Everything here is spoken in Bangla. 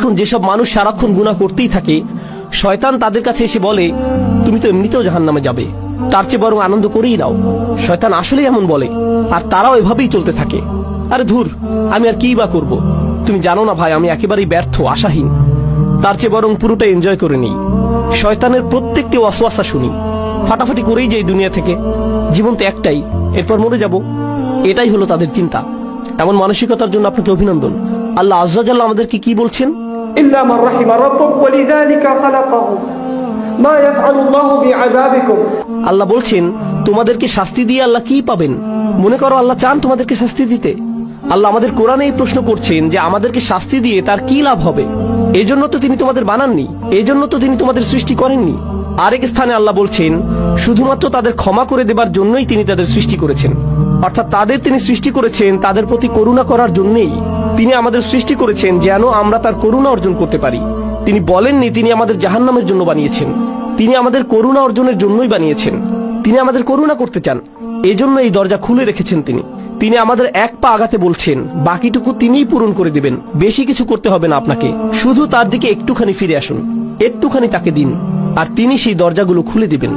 এখন যেসব মানুষ সারাক্ষণ গুনাহ করতেই থাকে, শয়তান তাদের কাছে এসে বলে তুমি তো এমনিতেও জাহান্নামে যাবে, তার চেয়ে বরং আনন্দ করেই নাও। শয়তান আসলেই এমন বলে, আর তারাও এভাবেই চলতে থাকে। আরে ধুর, আমি আর কি বা করব, তুমি জানো না ভাই আমি একেবারেই ব্যর্থ, আশাহীন, তার চেয়ে বরং পুরোটা এনজয় করে নিই। শয়তানের প্রত্যেকটি ওয়াসওয়াসা শুনি, ফাটাফাটি করেই যাই দুনিয়া থেকে, জীবন তো একটাই, এরপর মরে যাব, এটাই হলো তাদের চিন্তা। এমন মানসিকতার জন্য আপনাকে অভিনন্দন। আল্লাহ আযজা ওয়া জাল্লা আমাদেরকে কি বলছেন? ইল্লা মান রাহিমা রাব্বুক ওয়ালিযালিকা খালাকাহু মা ইয়াফআলুল্লাহু বিআযাবিকুম। আল্লাহ বলছেন তোমাদেরকে শাস্তি দিয়ে আল্লাহ কি পাবেন? মনে করো আল্লাহ চান তোমাদেরকে শাস্তি দিতে? আল্লাহ আমাদের কোরআনে এই প্রশ্ন করছেন যে আমাদেরকে শাস্তি দিয়ে তার কি লাভ হবে? এই জন্য তো তিনি তোমাদের বানাননি, এই জন্য তো তিনি তোমাদের সৃষ্টি করেননি। আরেক স্থানে আল্লাহ বলছেন শুধুমাত্র তাদের ক্ষমা করে দেবার জন্যই তিনি তাদের সৃষ্টি করেছেন। অর্থাৎ তাদের তিনি সৃষ্টি করেছেন তাদের প্রতি করুণা করার জন্যই। তিনি আমাদের সৃষ্টি করেছেন যেন আমরা তার করুণা অর্জন করতে পারি। তিনি বলেননি তিনি আমাদের জাহান্নামের জন্য বানিয়েছেন, তিনি আমাদের করুণা অর্জনের জন্যই বানিয়েছেন। তিনি আমাদের করুণা করতে চান, এজন্য এই দরজা খুলে রেখেছেন তিনি। তিনি আমাদের এক পা আগাতে বলছেন, বাকিটুকু তিনিই পূরণ করে দিবেন। বেশি কিছু করতে হবে না আপনাকে, শুধু তার দিকে একটুখানি ফিরে আসুন, একটুখানি তাকে দিন, আর তিনি সেই দরজাগুলো খুলে দিবেন।